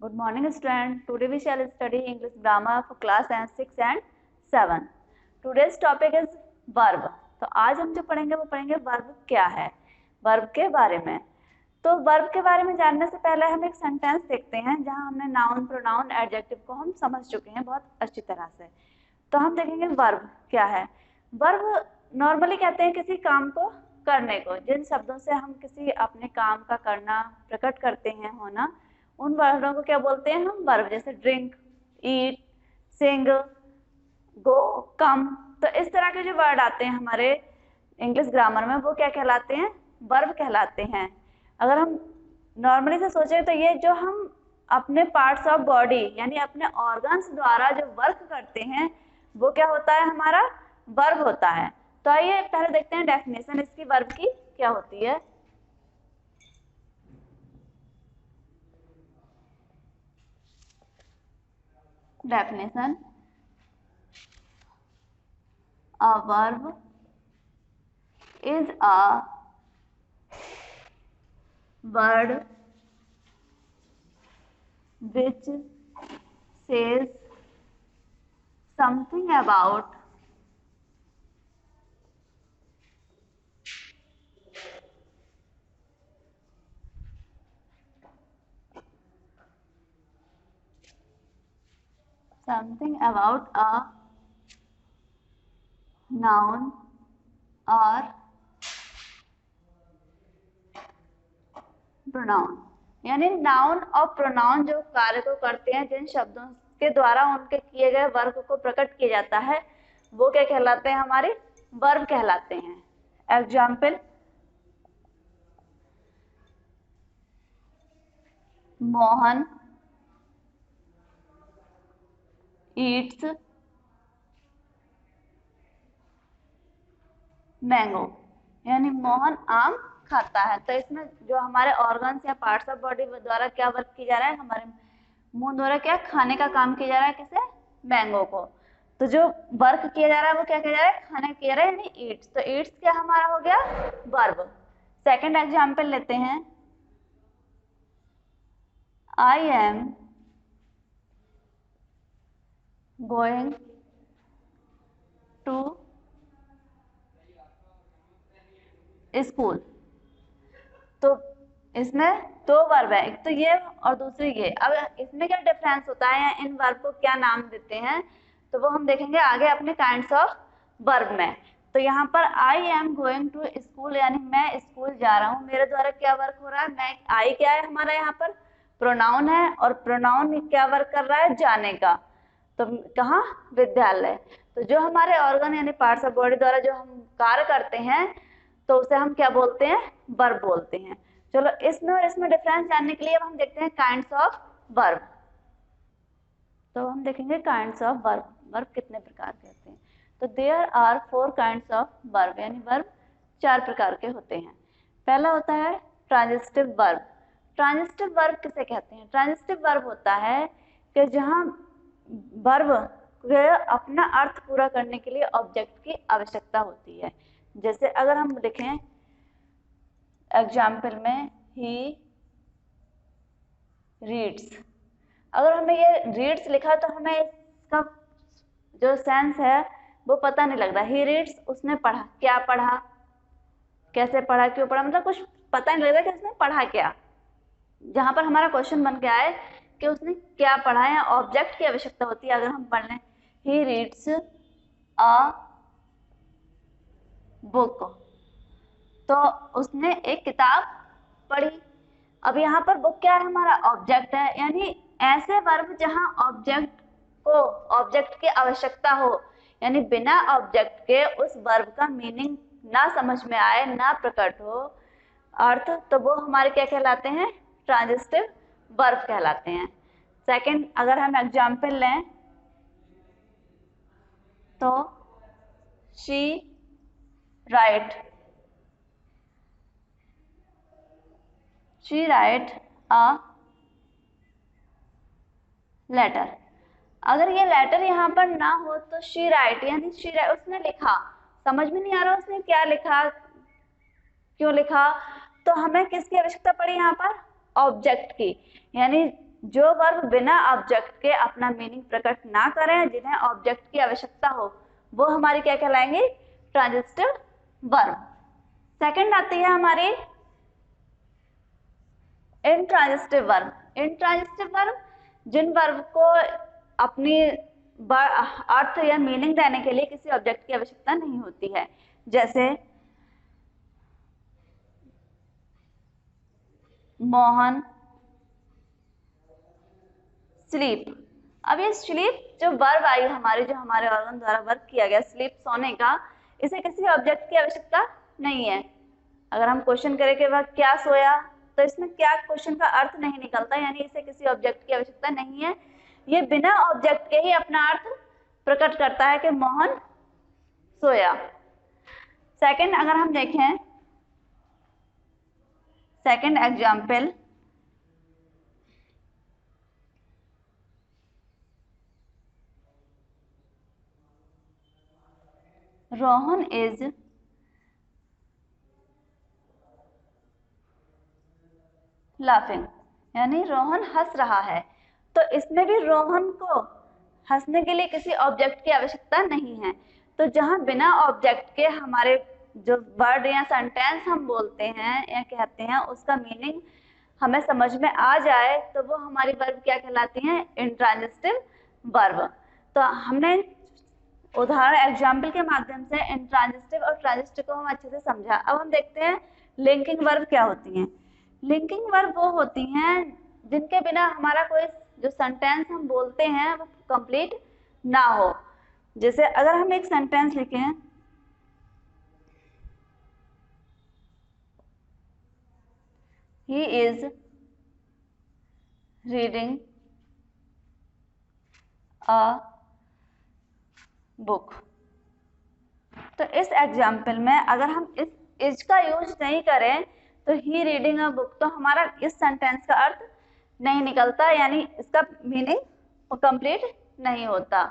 Good morning, student. Today we shall study English grammar for class 6 and 7. Today's topic is verb. तो आज हम जो पढ़ेंगे वो पढ़ेंगे verb क्या है, verb के बारे में। तो verb के बारे में जानने से पहले हम एक सेंटेंस देखते हैं जहां हमने नाउन, प्रोनाउन, एडजेक्टिव को हम समझ चुके हैं बहुत अच्छी तरह से। तो हम देखेंगे verb क्या है। verb नॉर्मली कहते हैं किसी काम को करने को, जिन शब्दों से हम किसी अपने काम का करना प्रकट करते हैं, होना, उन वर्डों को क्या बोलते हैं हम? वर्ब। जैसे ड्रिंक, ईट, सिंग, गो, कम। तो इस तरह के जो वर्ड आते हैं हमारे इंग्लिश ग्रामर में वो क्या कहलाते हैं? वर्ब कहलाते हैं। अगर हम नॉर्मली से सोचें तो ये जो हम अपने पार्ट्स ऑफ बॉडी यानी अपने ऑर्गन्स द्वारा जो वर्क करते हैं वो क्या होता है? हमारा वर्ब होता है। तो आइए पहले देखते हैं डेफिनेशन इसकी वर्ब की क्या होती है। Definition: a verb is a word which says something about a noun or pronoun। यानी नाउन और प्रोनाउन जो कार्य को करते हैं, जिन शब्दों के द्वारा उनके किए गए वर्ग को प्रकट किया जाता है वो क्या कहलाते हैं? हमारे वर्ब कहलाते हैं। एग्जाम्पल: मोहन ईट्स मैंगो, यानी मोहन आम खाता है। तो इसमें जो हमारे ऑर्गन्स या पार्ट्स ऑफ बॉडी द्वारा क्या वर्क किया जा रहा है? हमारे मुंह द्वारा क्या खाने का काम किया जा रहा है? किसे? मैंगो को। तो जो वर्क किया जा रहा है वो क्या किया जा रहा है? खाने किया जा रहा है, यानी ईट्स। तो ईट्स क्या हमारा हो गया? वर्ब। सेकंड एग्जांपल लेते हैं। I am going to school. तो इसमें दो वर्ब है, एक तो ये और दूसरी ये। अब इसमें क्या डिफरेंस होता है, इन वर्ब को क्या नाम देते हैं, तो वो हम देखेंगे आगे अपने काइंड्स ऑफ वर्ब में। तो यहाँ पर I am going to school यानी मैं स्कूल जा रहा हूँ, मेरे द्वारा क्या वर्क हो रहा है? मैं, आई क्या है हमारा? यहाँ पर प्रोनाउन है, और प्रोनाउन क्या वर्क कर रहा है? जाने का। तो कहाँ? विद्यालय। तो जो हमारे ऑर्गन यानी पार्ट्स ऑफ बॉडी द्वारा जो हम कार्य करते हैं तो उसे हम क्या बोलते हैं? वर्ब बोलते हैं। चलो इसमें और इसमें डिफरेंस जानने के लिए अब हम देखते हैं काइंड्स ऑफ वर्ब। तो हम देखेंगे काइंड्स ऑफ वर्ब, वर्ब कितने प्रकार के होते हैं। तो there are 4 kinds of verb, यानी वर्ब 4 प्रकार के होते हैं। पहला होता है ट्रांजिटिव वर्ब। ट्रांजिटिव वर्ब किसे कहते हैं? ट्रांजिटिव वर्ब होता है कि जहां वर्ब अपना अर्थ पूरा करने के लिए ऑब्जेक्ट की आवश्यकता होती है। जैसे अगर हम लिखें एग्जाम्पल में, ही रीड्स। अगर हमें ये रीड्स लिखा तो हमें इसका जो सेंस है वो पता नहीं लग रहा। ही रीड्स, उसने पढ़ा। क्या पढ़ा? कैसे पढ़ा? क्यों पढ़ा? मतलब कुछ पता नहीं लग रहा कि उसने पढ़ा क्या। जहां पर हमारा क्वेश्चन बन के आए कि उसने क्या पढ़ा है, ऑब्जेक्ट की आवश्यकता होती है। अगर हम पढ़ लें ही रीड्स अ बुक, तो उसने एक किताब पढ़ी। अब यहाँ पर बुक क्या है? हमारा ऑब्जेक्ट है। यानी ऐसे वर्ब जहां ऑब्जेक्ट की आवश्यकता हो, यानी बिना ऑब्जेक्ट के उस वर्ब का मीनिंग ना समझ में आए, ना प्रकट हो अर्थ, तो वो हमारे क्या कहलाते हैं? ट्रांजिटिव वर्ब कहलाते हैं। सेकंड, अगर हम एग्जाम्पल लें तो शी राइट अ लेटर। अगर ये लेटर यहाँ पर ना हो तो शी राइट यानी उसने लिखा। समझ में नहीं आ रहा उसने क्या लिखा, क्यों लिखा। तो हमें किसकी आवश्यकता पड़ी यहाँ पर? ऑब्जेक्ट की। यानी जो वर्ब बिना ऑब्जेक्ट के अपना मीनिंग प्रकट ना करें, जिन्हें ऑब्जेक्ट की आवश्यकता हो, वो हमारी क्या कहलाएंगे? Transitive verb. सेकंड आती है हमारी इंट्रांजिटिव वर्ब। इंट्रांजिटिव वर्ब जिन वर्ब को अपनी अर्थ या मीनिंग देने के लिए किसी ऑब्जेक्ट की आवश्यकता नहीं होती है, जैसे मोहन स्लीप। अब ये स्लीप जो वर्ब आई हमारे, जो हमारे ऑर्गन द्वारा वर्क किया गया स्लीप, सोने का, इसे किसी ऑब्जेक्ट की आवश्यकता नहीं है। अगर हम क्वेश्चन करें कि वह क्या सोया, तो इसमें क्या क्वेश्चन का अर्थ नहीं निकलता, यानी इसे किसी ऑब्जेक्ट की आवश्यकता नहीं है। ये बिना ऑब्जेक्ट के ही अपना अर्थ प्रकट करता है कि मोहन सोया। सेकंड अगर हम देखें, second example, Rohan is laughing, यानी रोहन हंस रहा है। तो इसमें भी रोहन को हंसने के लिए किसी ऑब्जेक्ट की आवश्यकता नहीं है। तो जहां बिना ऑब्जेक्ट के हमारे जो वर्ड या सेंटेंस हम बोलते हैं या कहते हैं उसका मीनिंग हमें समझ में आ जाए, तो वो हमारी वर्ब क्या कहलाती हैं? Intransitive verb. तो हमने उदाहरण एग्जाम्पल के माध्यम से इंट्रांजिटिव और ट्रांजिटिव को हम अच्छे से समझा। अब हम देखते हैं लिंकिंग वर्ब क्या होती हैं। लिंकिंग वर्ब वो होती हैं जिनके बिना हमारा कोई जो सेंटेंस हम बोलते हैं वो कंप्लीट ना हो। जैसे अगर हम एक सेंटेंस लिखें, he is reading a book, तो इस एग्जाम्पल में अगर हम इस इज का यूज नहीं करें तो ही रीडिंग अ बुक, तो हमारा इस सेंटेंस का अर्थ नहीं निकलता, यानी इसका मीनिंग कंप्लीट नहीं होता।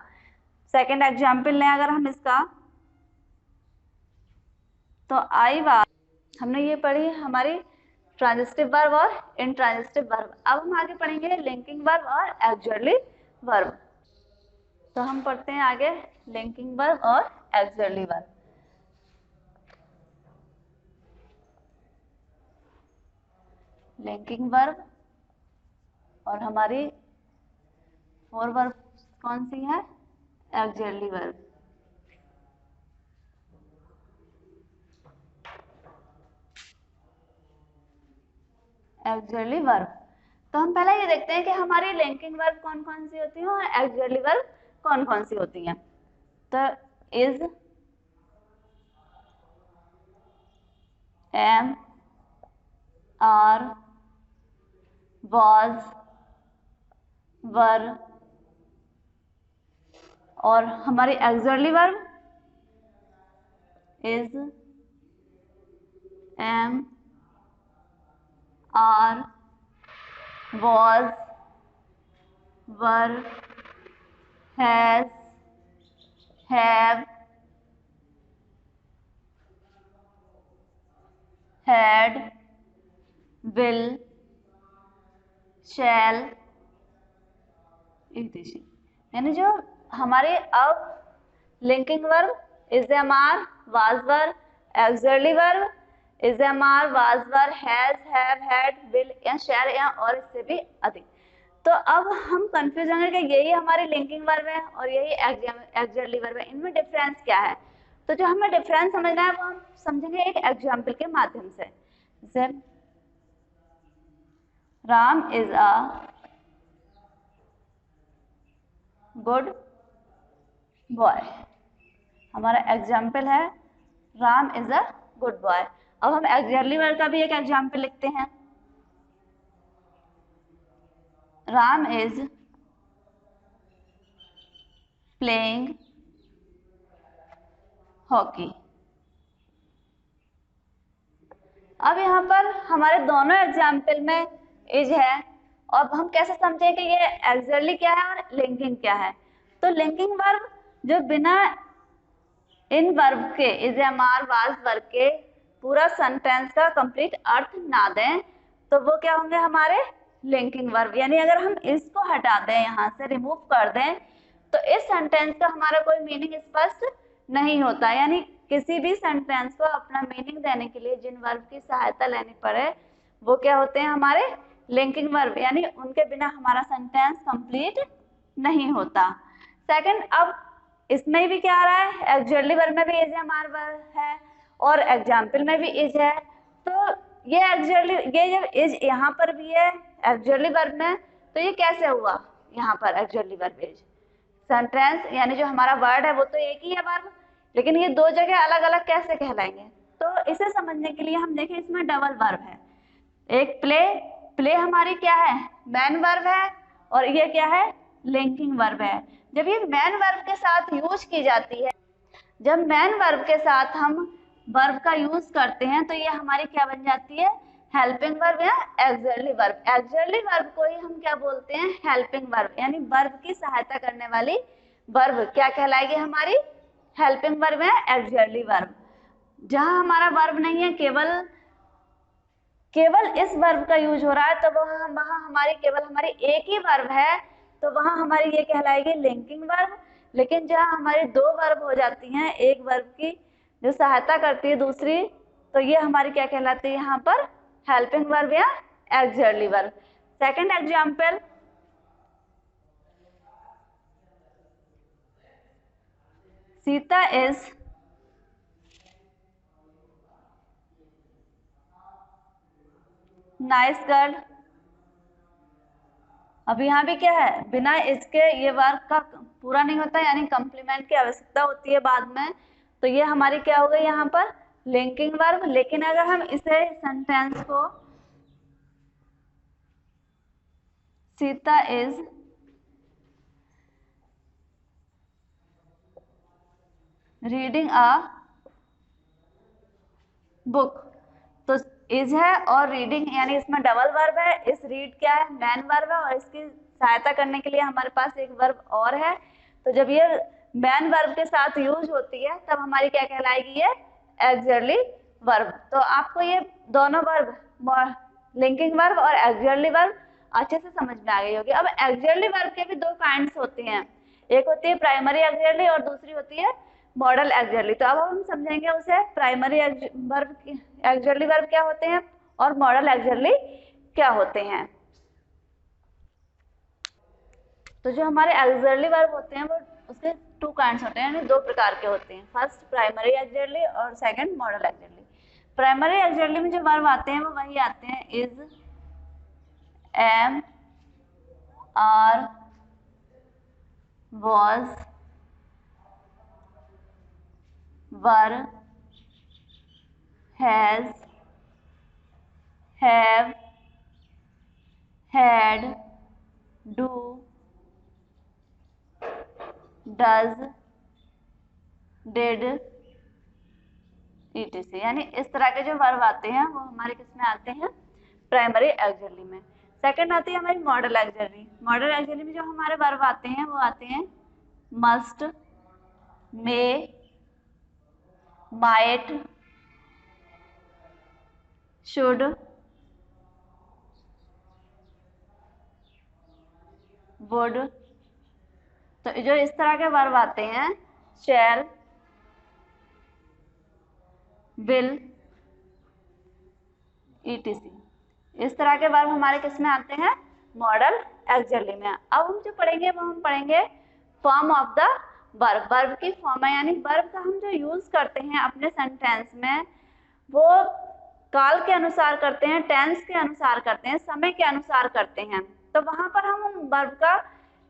सेकंड एग्जाम्पल लें अगर हम इसका, तो आई वाज, हमने ये पढ़ी हमारी ट्रांजिटिव वर्ब और इंट्रांजिटिव वर्ब। अब हम आगे पढ़ेंगे लिंकिंग वर्ब और ऑक्सिलरी वर्ब। तो हम पढ़ते हैं आगे लिंकिंग वर्ब और ऑक्सिलरी वर्ब। लिंकिंग वर्ब और हमारी और वर्ब कौन सी है? Auxiliary verb. ऑक्सिलरी वर्ब, तो हम पहले ये देखते हैं कि हमारी लिंकिंग वर्ब कौन कौन सी होती है और ऑक्सिलरी वर्ब कौन कौन सी होती हैं। तो is, am, are, was, were, और हमारी auxiliary verb is, am, are, was, were, has, have, had, will, shall, etc। यानी जो हमारे अब linking verb is, am, are, was, were, auxiliary verb is, am, are, was, were, has, have, had, will या shall या और इससे भी अधिक। तो अब हम कंफ्यूज होंगे कि यही हमारी लिंकिंग वर्ब है और यही ऑक्सिलरी वर्ब है, इनमें डिफरेंस क्या है? तो जो हमें डिफरेंस समझना है वो हम समझेंगे एक एग्जाम्पल के माध्यम से। जैसे Ram is a good boy, हमारा एग्जाम्पल है Ram is a good boy. अब हम ऑक्सिलरी वर्ब का भी एक एग्जाम्पल लिखते हैं, राम इज प्लेइंग हॉकी। अब यहाँ पर हमारे दोनों एग्जाम्पल में इज है, और हम कैसे समझें कि ये ऑक्सिलरी क्या है और लिंकिंग क्या है? तो लिंकिंग वर्ब जो बिना इन वर्ब के इज, एम, आर, वाज, वर के पूरा सेंटेंस का कंप्लीट अर्थ ना दें, तो वो क्या होंगे हमारे लिंकिंग वर्ब। यानी अगर हम इसको हटा दें, यहाँ से रिमूव कर दें, तो इस सेंटेंस का हमारा कोई मीनिंग स्पष्ट नहीं होता। यानी किसी भी सेंटेंस को अपना मीनिंग देने के लिए जिन वर्ब की सहायता लेनी पड़े वो क्या होते हैं, हमारे लिंकिंग वर्ब। यानी उनके बिना हमारा सेंटेंस कंप्लीट नहीं होता। सेकंड, अब इसमें भी क्या आ रहा है, एक्जुअली वर्ब में भी इज हमारा वर्ब है और एग्जाम्पल में भी इज है। तो ये एक्जुअली, ये जब इज यहाँ पर भी है एक्जुअली वर्ब में, तो ये कैसे हुआ यहाँ पर एक्जुअली वर्ब इज सेंटेंस, यानी जो हमारा वर्ड है वो तो एक ही है वर्ब, लेकिन ये दो जगह अलग अलग कैसे कहलाएंगे। तो इसे समझने के लिए हम देखें, इसमें डबल वर्ब है। एक प्ले, प्ले हमारी क्या है, मैन वर्ब है, और ये क्या है, लिंकिंग वर्ब है। जब ये मैन वर्ब के साथ यूज की जाती है, जब मैन वर्ब के साथ हम वर्ब का यूज करते हैं, तो ये हमारी क्या बन जाती है, हेल्पिंग वर्ब या एक्सुअली वर्ब। एक्सुअली वर्ब को ही हम क्या बोलते हैं, हेल्पिंग वर्ब। यानी वर्ब की सहायता करने वाली वर्ब क्या कहलाएगी, हमारी हेल्पिंग वर्ब या एक्सुअली वर्ब। जहां हमारा वर्ब नहीं है, केवल इस वर्ब का यूज हो रहा है, तो वहां हमारी केवल हमारी एक ही वर्ब है, तो वहां हमारी ये कहलाएगी लिंकिंग वर्ब। लेकिन जहां हमारी दो वर्ब हो जाती हैं, एक वर्ब की जो सहायता करती है दूसरी, तो ये हमारी क्या कहलाती है यहाँ पर, हेल्पिंग वर्ब या actually verb. Second example, Sita is nice girl. अब यहाँ भी क्या है, बिना इसके ये वर्ब का पूरा नहीं होता, यानी कंप्लीमेंट की आवश्यकता होती है बाद में। तो ये हमारी क्या हो गई यहाँ पर, लिंकिंग वर्ब। लेकिन अगर हम इसे सेंटेंस को Sita is reading a book, तो इज है और रीडिंग, यानी इसमें डबल वर्ब है। इस रीड क्या है, मैन वर्ब है, और इसकी सहायता करने के लिए हमारे पास एक वर्ब और है। तो जब ये मैन वर्ब के साथ यूज होती है, तब हमारी क्या कहलाएगी, ये एक्सुअली वर्ब। तो आपको ये दोनों वर्ब, लिंकिंग वर्ब और एक्सुअली वर्ब अच्छे से समझ में आ गई होगी। अब एक्सुअली वर्ब के भी दो काइंड्स होती हैं, एक होती है प्राइमरी एक्सुअली और दूसरी होती है मॉडल एक्सुअली। तो अब हम समझेंगे उसे, प्राइमरी वर्ब, एक्सुअली वर्ब क्या होते हैं और मॉडल एक्सुअली क्या होते हैं। तो जो हमारे एक्सुअली वर्ब होते हैं वो उसके टू काइंड्स होते हैं, यानी दो प्रकार के होते हैं। फर्स्ट प्राइमरी एक्सुअली और second modal auxiliary. Primary auxiliary में जो वर्ब आते हैं वो वही आते हैं, is, am, are, was, were, has, have, had, do, does, did, etc। यानी इस तरह के जो वर्ब आते हैं वो हमारे किस में आते हैं, प्राइमरी एक्सुअली में। सेकंड आती है हमारी मॉडल एक्सुअली। मॉडल एक्सुअली में जो हमारे वर्ब आते हैं वो आते हैं must, may, might, should, would. तो जो इस तरह के वर्ब आते हैं, शैल, विल, etc, इस तरह के वर्ब हमारे किस में आते हैं, मॉडल एक्सुअली में। अब हम जो पढ़ेंगे वो हम पढ़ेंगे form of the verb. Verb की फॉर्म है, यानी वर्ब का हम जो यूज करते हैं अपने सेंटेंस में, वो काल के अनुसार करते हैं, टेंस के अनुसार करते हैं, समय के अनुसार करते हैं। तो वहां पर हम वर्ब का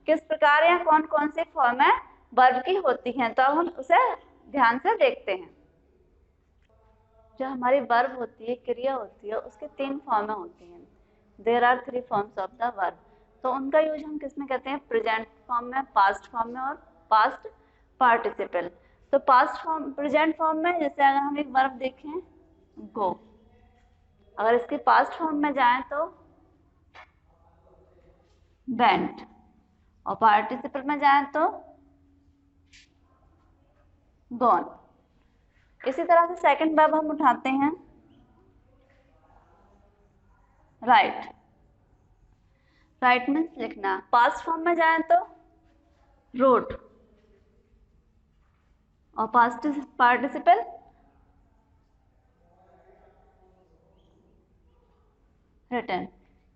किस प्रकार या कौन कौन सी फॉर्म है वर्ब की होती हैं, तो अब हम उसे ध्यान से देखते हैं। जो हमारी वर्ब होती है, क्रिया होती है, उसके तीन फॉर्में होती हैं। There are three forms of the verb. तो उनका यूज हम किस में करते हैं, प्रेजेंट फॉर्म में, पास्ट फॉर्म में और पास्ट पार्टिसिपल। तो पास्ट फॉर्म, प्रेजेंट फॉर्म में, जैसे अगर हम एक वर्ब देखें गो, अगर इसके पास्ट फॉर्म में जाएं तो वेंट, और पार्टिसिपल में जाएं तो गॉन। इसी तरह से सेकंड वर्ब हम उठाते हैं राइट। राइट मीन्स लिखना। पास्ट फॉर्म में जाए तो रोट, और पास्ट पार्टिसिपल रिटन।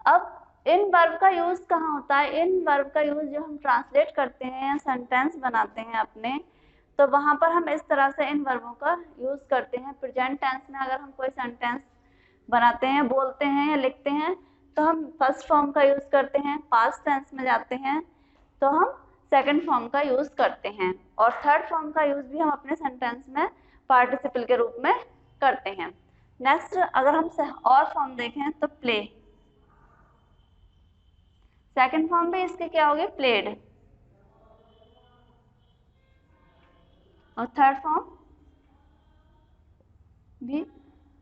अब इन वर्ब का यूज कहाँ होता है? इन वर्ब का यूज जो हम ट्रांसलेट करते हैं या सेंटेंस बनाते हैं अपने, तो वहां पर हम इस तरह से इन वर्बों का यूज करते हैं। प्रेजेंट टेंस में अगर हम कोई सेंटेंस बनाते हैं, बोलते हैं या लिखते हैं, तो हम फर्स्ट फॉर्म का यूज करते हैं। पास्ट टेंस में जाते हैं तो हम सेकंड फॉर्म का यूज करते हैं, और थर्ड फॉर्म का यूज भी हम अपने सेंटेंस में पार्टिसिपल के रूप में करते हैं। नेक्स्ट अगर हम और फॉर्म देखें तो प्ले, सेकंड फॉर्म भी इसके क्या हो गए? प्लेड, और थर्ड फॉर्म भी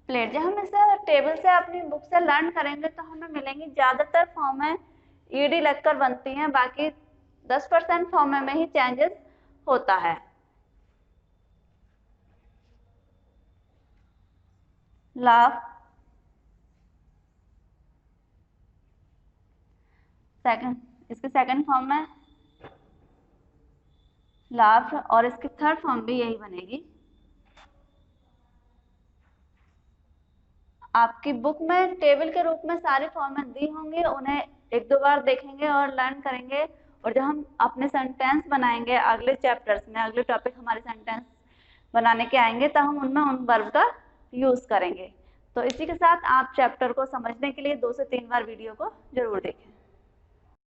प्लेड। जब हम इसे टेबल से अपनी बुक से लर्न करेंगे तो हमें मिलेंगी ज्यादातर फॉर्म है ईडी लगकर बनती हैं, बाकी 10% फॉर्म में ही चेंजेस होता है। लाफ, सेकंड, इसके सेकंड फॉर्म में लाफ, और इसकी थर्ड फॉर्म भी यही बनेगी। आपकी बुक में टेबल के रूप में सारी फॉर्मेट दी होंगी, उन्हें एक दो बार देखेंगे और लर्न करेंगे, और जब हम अपने सेंटेंस बनाएंगे अगले चैप्टर्स में, अगले टॉपिक हमारे सेंटेंस बनाने के आएंगे, तब हम उनमें उन वर्ब का यूज करेंगे। तो इसी के साथ आप चैप्टर को समझने के लिए 2 से 3 बार वीडियो को जरूर देखें।